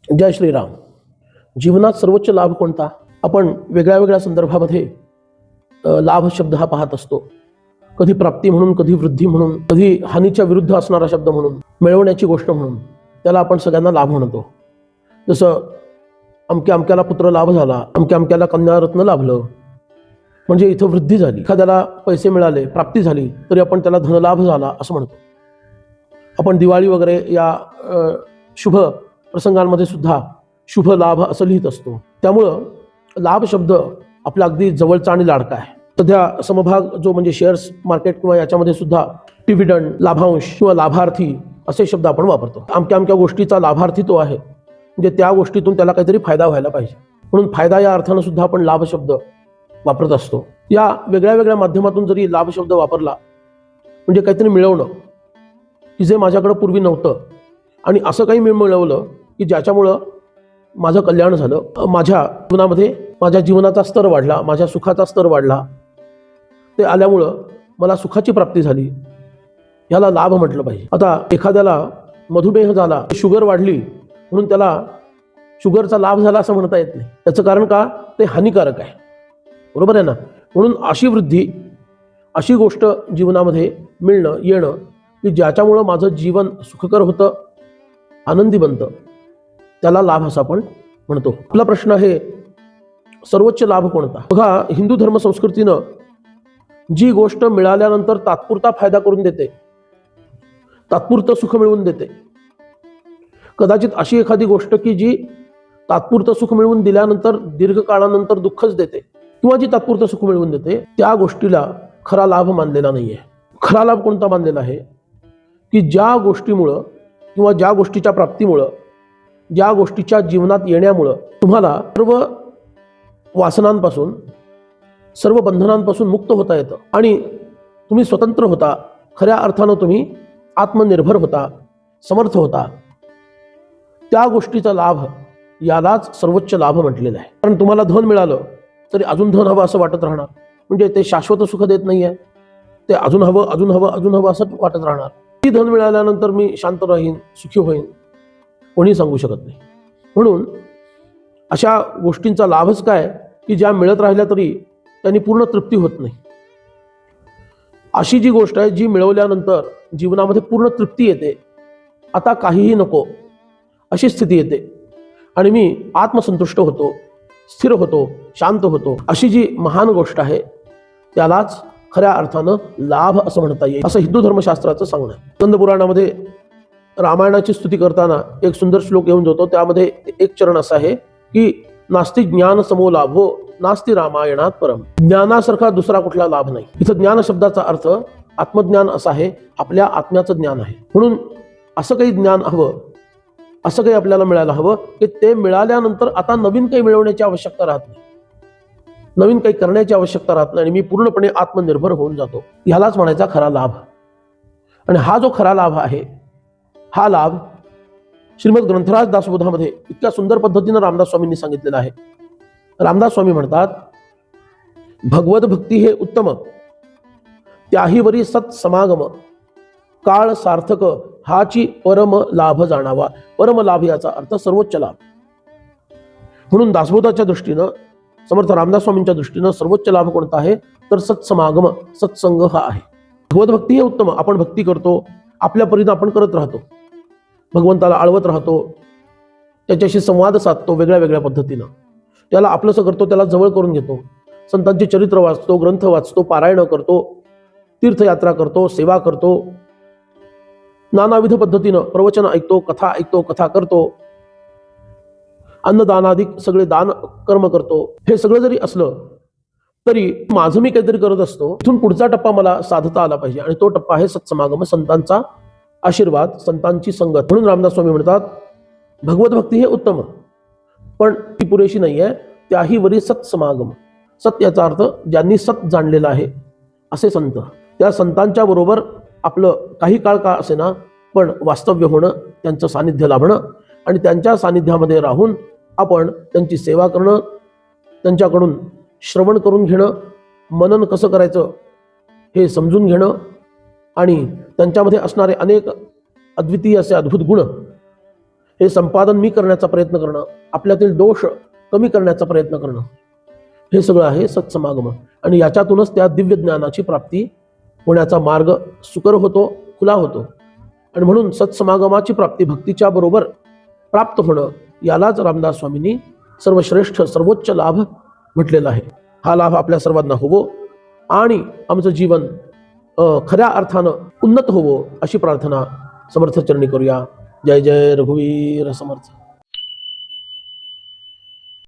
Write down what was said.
जय श्रीराम. जीवनात सर्वोच्च लाभ कोणता? आपण वेगळ्या वेगळ्या संदर्भामध्ये लाभ शब्द हा पाहत असतो. कधी प्राप्ती म्हणून, कधी वृद्धी म्हणून, कधी हानीच्या विरुद्ध असणारा शब्द म्हणून, मिळवण्याची गोष्ट म्हणून. त्याला आपण सगळ्यांना लाभ म्हणतो. जसं अमक्या अमक्याला पुत्र लाभ झाला, अमक्या अमक्याला कन्यारत्न लाभलं, म्हणजे इथं वृद्धी झाली. एखाद्याला पैसे मिळाले, प्राप्ती झाली, तरी आपण त्याला धनलाभ झाला असं म्हणतो. आपण दिवाळी वगैरे या शुभ प्रसंगांमध्ये सुद्धा शुभ लाभ असं लिहित असतो. त्यामुळं लाभ शब्द आपला अगदी जवळचा आणि लाडका आहे. सध्या समभाग जो म्हणजे शेअर्स मार्केट किंवा याच्यामध्ये सुद्धा डिव्हिडंड, लाभांश किंवा लाभार्थी असे शब्द आपण वापरतो. अमक्या अमक्या गोष्टीचा लाभार्थी तो आहे, म्हणजे त्या गोष्टीतून त्याला काहीतरी फायदा व्हायला पाहिजे, म्हणून फायदा या अर्थानं सुद्धा आपण लाभ शब्द वापरत असतो. या वेगळ्या वेगळ्या माध्यमातून जरी लाभ शब्द वापरला म्हणजे काहीतरी मिळवणं की जे माझ्याकडे पूर्वी नव्हतं, आणि असं काही मी मिळवलं की ज्याच्यामुळं माझं कल्याण झालं, माझ्या जीवनामध्ये माझ्या जीवनाचा स्तर वाढला, माझ्या सुखाचा स्तर वाढला, ते आल्यामुळं मला सुखाची प्राप्ती झाली, याला लाभ म्हटलं पाहिजे. आता एखाद्याला मधुमेह झाला, शुगर वाढली म्हणून त्याला शुगरचा लाभ झाला असं म्हणता येत नाही. त्याचं कारण का? ते हानिकारक आहे, बरोबर आहे ना. म्हणून अशी वृद्धी, अशी गोष्ट जीवनामध्ये मिळणं येणं की ज्याच्यामुळं माझं जीवन सुखकर होतं, आनंदी बनतं, त्याला लाभ असं आपण म्हणतो. आपला प्रश्न आहे, सर्वोच्च लाभ कोणता? बघा, हिंदू धर्म संस्कृतीनं जी गोष्ट मिळाल्यानंतर तात्पुरता फायदा करून देते, तात्पुरतं सुख मिळवून देते, कदाचित अशी एखादी गोष्ट की जी तात्पुरतं सुख मिळवून दिल्यानंतर दीर्घकाळानंतर दुःखच देते, किंवा जी तात्पुरतं सुख मिळवून देते, त्या गोष्टीला खरा लाभ मानलेला नाहीये. खरा लाभ कोणता मानलेला आहे? की ज्या गोष्टीमुळं किंवा ज्या गोष्टीच्या प्राप्तीमुळं, ज्या गोष्टीच्या जीवनात येण्यामुळं तुम्हाला सर्व वासनांपासून, सर्व बंधनांपासून मुक्त होता येतं आणि तुम्ही स्वतंत्र होता, खऱ्या अर्थानं तुम्ही आत्मनिर्भर होता, समर्थ होता, त्या गोष्टीचा लाभ, यालाच सर्वोच्च लाभ म्हटलेला आहे. कारण तुम्हाला धन मिळालं तरी अजून धन हवं असं वाटत राहणार, म्हणजे ते शाश्वत सुख देत नाही आहे. ते अजून हवं, अजून हवं, अजून हवं असं वाटत राहणार. ती धन मिळाल्यानंतर मी शांत राहीन, सुखी होईन, कोणी सांगू शकत नाही. म्हणून अशा गोष्टींचा लाभच काय की ज्या मिळत राहिल्या तरी त्यांनी पूर्ण तृप्ती होत नाही. अशी जी गोष्ट आहे जी मिळवल्यानंतर जीवनामध्ये पूर्ण तृप्ती येते, आता काहीही नको अशी स्थिती येते आणि मी आत्मसंतुष्ट होतो, स्थिर होतो, शांत होतो, अशी जी महान गोष्ट आहे त्यालाच खऱ्या अर्थानं लाभ असं म्हणता येईल, असं हिंदू धर्मशास्त्राचं सांगणं आहे. स्कंद पुराणामध्ये रामायणाची स्तुती करताना एक सुंदर श्लोक येऊन जातो. त्यामध्ये एक चरण असा आहे की नास्ति ज्ञान समो लाभो नास्ति रामायणात परम. ज्ञानासारखा दुसरा कुठला लाभ नाही. इथं ज्ञान शब्दाचा अर्थ आत्मज्ञान असा आहे, आपल्या आत्म्याचं ज्ञान आहे. म्हणून असं काही ज्ञान हवं, असं काही आपल्याला मिळायला हवं की ते मिळाल्यानंतर आता नवीन काही मिळवण्याची आवश्यकता राहत नाही, नवीन काही करण्याची आवश्यकता राहत नाही, आणि मी पूर्णपणे आत्मनिर्भर होऊन जातो. ह्यालाच म्हणायचा खरा लाभ. आणि हा जो खरा लाभ आहे, हा लाभ श्रीमद ग्रंथराज दासबोधामध्ये इतक्या सुंदर पद्धतीनं रामदास स्वामींनी सांगितलेला आहे. रामदास स्वामी म्हणतात, भगवत भक्ती हे उत्तम, त्याहीवरी सत समागम, काळ सार्थक हाची परम लाभ जाणावा. परम लाभ याचा अर्थ सर्वोच्च लाभ. म्हणून दासबोधाच्या दृष्टीनं, समर्थ रामदास स्वामींच्या दृष्टीनं सर्वोच्च लाभ कोणता आहे तर सत्समागम, सत्संग हा आहे. भगवत भक्ती हे उत्तम, आपण भक्ती करतो, आपल्या परीनं आपण करत राहतो, भगवंताला आळवत राहतो, त्याच्याशी संवाद साधतो वेगळ्या वेगळ्या पद्धतीनं, त्याला आपलंसं करतो, त्याला जवळ करून घेतो, संतांचे चरित्र वाचतो, ग्रंथ वाचतो, पारायण करतो, तीर्थयात्रा करतो, सेवा करतो, नानाविध पद्धतीनं प्रवचन ऐकतो, कथा ऐकतो, कथा करतो, अन्नदानाधिक सगळे दान कर्म करतो. हे सगळं जरी असलं तरी माझं मी काहीतरी करत असतो. इथून पुढचा टप्पा मला साधता आला पाहिजे, आणि तो टप्पा आहे सत्समागम, संतांचा आशीर्वाद, संतांची संगत. म्हणून रामदास स्वामी म्हणतात, भगवत भक्ती हे उत्तम, पण ती पुरेशी नाही आहे, त्याही वरी सत्समागम. सत याचा अर्थ ज्यांनी सत जाणलेला आहे असे संत, त्या संतांच्या बरोबर आपलं काही काळ का असेना पण वास्तव्य होणं, त्यांचं सानिध्य लाभणं, आणि त्यांच्या सानिध्यामध्ये राहून आपण त्यांची सेवा करणं, त्यांच्याकडून श्रवण करून घेणं, मनन कसं करायचं हे समजून घेणं, आणि त्यांच्यामध्ये असणारे अनेक अद्वितीय असे अद्भुत गुण हे संपादन मी करण्याचा प्रयत्न करणं, आपल्यातील दोष कमी करण्याचा प्रयत्न करणं, हे सगळं आहे सत्समागम. आणि याच्यातूनच त्या दिव्य ज्ञानाची प्राप्ती होण्याचा मार्ग सुकर होतो, खुला होतो. आणि म्हणून सत्समागमाची प्राप्ती भक्तीच्या बरोबर प्राप्त होणं, यालाच रामदास स्वामींनी सर्वश्रेष्ठ सर्वोच्च लाभ म्हटलेला आहे. हा लाभ आपल्या सर्वांना होवो आणि आमचं जीवन खऱ्या अर्थानं उन्नत होवो, अशी प्रार्थना समर्थ चरणी करूया. जय जय रघुवीर समर्थ.